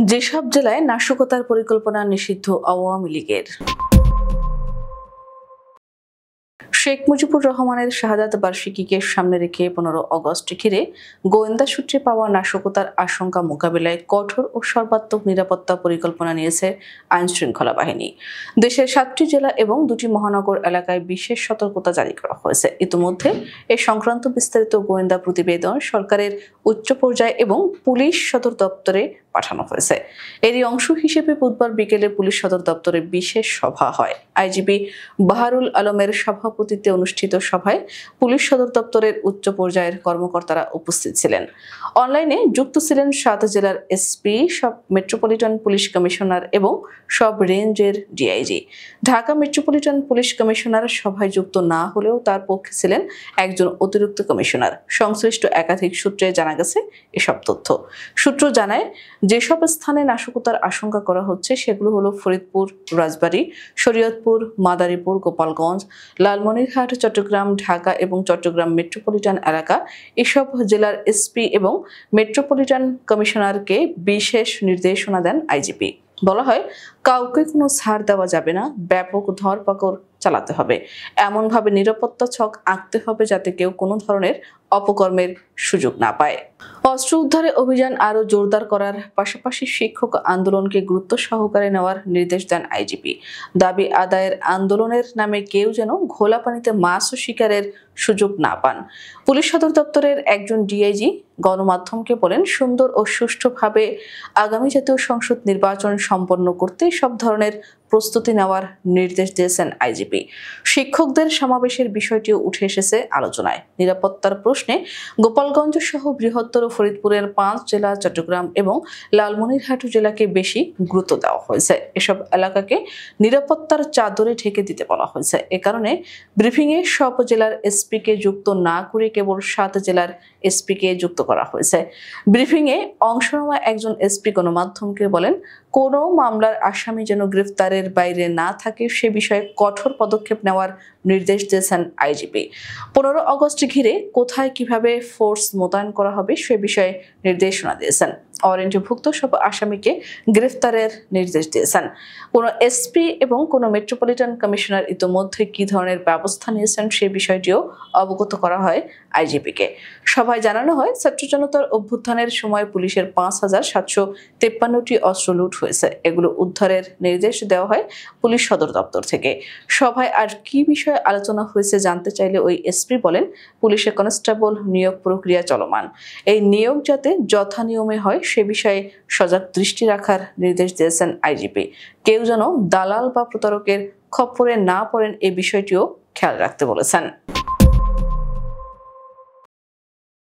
যেসব জেলায় নাশকতার পরিকল্পনা নিষিদ্ধ আওয়ামী লীগের। শেখ মুজিবুর রহমানের শাহাদাত বার্ষিকীকে সামনে রেখে 15 আগস্ট ঘিরে গোয়েন্দা সূত্রে পাওয়া নাশকতার আশঙ্কা মোকাবিলায় কঠোর ও সর্বাত্মক নিরাপত্তা পরিকল্পনা নিয়েছে আইনশৃঙ্খলা বাহিনী। দেশের 7টি জেলা এবং 2টি মহানগর এলাকায় বিশেষ সতর্কতা জারি করা হয়েছে। ইতিমধ্যে এ সংক্রান্ত বিস্তারিত গোয়েন্দা প্রতিবেদন সরকারের উচ্চ পর্যায়ে এবং পুলিশ সদর দপ্তরে পাঠানো হয়েছে। এরই অংশ হিসেবে বুধবার বিকেলে পুলিশ সদর দপ্তরে বিশেষ সভা হয়। আইজিপি বাহারুল আলমের সভাপতিত্বে অনুষ্ঠিত সভায় পুলিশ সদর দপ্তরের উচ্চ পর্যায়ের কর্মকর্তারা উপস্থিত ছিলেন। অনলাইনে যুক্ত ছিলেন 7 জেলার এসপি, সব মেট্রোপলিটন পুলিশ কমিশনার এবং সব রেঞ্জের DIG. Dhaka metropolitan police commissioner সভায় যুক্ত না হলেও তার পক্ষে ছিলেন একজন অতিরিক্ত কমিশনার। সংশ্লিষ্ট একাধিক সূত্রে জানা গেছে এসব তথ্য। সূত্র জানায়, যেসব স্থানে নাশকতার আশঙ্কা করা হচ্ছে সেগুলো হলো ফরিদপুর, রাজবাড়ী, শরীয়তপুর, মাদারীপুর, গোপালগঞ্জ, লালমনিরহাট, চট্টগ্রাম, ঢাকা এবং চট্টগ্রাম মেট্রোপলিটন এলাকা। এসব জেলার এসপি এবং মেট্রোপলিটন কমিশনারকে বিশেষ নির্দেশনা দেন আইজিপি। বলা হয়, কাউকে কোনো ছাড় দেওয়া যাবে না, ব্যাপক ধরপাকড় চালাতে হবে, এমনভাবে নিরাপত্তা ছক আঁকতে হবে যাতে কেউ কোনো ধরনের অপকর্মের সুযোগ না পায়। অস্ত্র উদ্ধারে অভিযান আরও জোরদার করার পাশাপাশি শিক্ষক আন্দোলনকে গুরুত্ব সহকারে নেওয়ার নির্দেশ দেন আইজিপি। দাবি আদায়ের আন্দোলনের নামে কেউ যেন ঘোলা পানিতে মাছ শিকারের সুযোগ না পান। পুলিশ সদর দপ্তরের একজন ডিআইজি গণমাধ্যমকে বলেন, সুন্দর ও সুষ্ঠুভাবে আগামী জাতীয় সংসদ নির্বাচন সম্পন্ন করতে সব ধরনের প্রস্তুতি নেওয়ার নির্দেশ দিয়েছেন আইজিপি। শিক্ষকদের সমাবেশের বিষয়টিও উঠে এসেছে আলোচনায়। নিরাপত্তার প্রশ্নে গোপালগঞ্জ সহ বৃহত্তর ফরিদপুরের 5 জেলা, চট্টগ্রাম এবং লালমনিরহাট জেলাকে বেশি গুরুত্ব দেওয়া হয়েছে। এসব এলাকাকে নিরাপত্তার চাদরে ঢেকে দিতে বলা হয়েছে। এ কারণে ব্রিফিংয়ে সব জেলার এসপিকে যুক্ত না করে কেবল 7 জেলার এসপিকে যুক্ত করা হয়েছে। ব্রিফিংয়ে অংশ নেওয়া একজন এসপি গণমাধ্যমকে বলেন, কোনো মামলার আসামি যেন গ্রেফতারের বাইরে না থাকে সে বিষয়ে কঠোর পদক্ষেপ নেওয়ার নির্দেশ দিয়েছেন আইজিপি। 15 আগস্ট ঘিরে কোথায় কিভাবে ফোর্স মোতায়েন করা হবে সে বিষয়ে নির্দেশনা দিয়েছেন। ওয়ারেন্টভুক্ত সব আসামিকে গ্রেফতারের নির্দেশ দিয়েছেন। কোনো এসপি এবং কোনো মেট্রোপলিটন কমিশনার ইতিমধ্যে কি ধরনের ব্যবস্থা নিয়েছেন সে বিষয়টিও অবগত করা হয় আইজিপিকে। সভায় জানানো হয়, ছাত্র জনতার অভ্যুত্থানের সময় পুলিশের 5753টি অস্ত্র লুট হয়েছে। এগুলো উদ্ধারের নির্দেশ দেওয়া হয় পুলিশ সদর দপ্তর থেকে। সভায় আর কি বিষয়ে আলোচনা হয়েছে জানতে চাইলে ওই এসপি বলেন, পুলিশে কনস্টেবল নিয়োগ প্রক্রিয়া চলমান। এই নিয়োগ যাতে যথা নিয়মে হয় সে বিষয়ে সজাগ দৃষ্টি রাখার নির্দেশ দিয়েছেন আইজিপি। কেউ যেন দালাল বা প্রতারকের খপ্পরে না পড়েন এই বিষয়টিও খেয়াল রাখতে বলেছেন।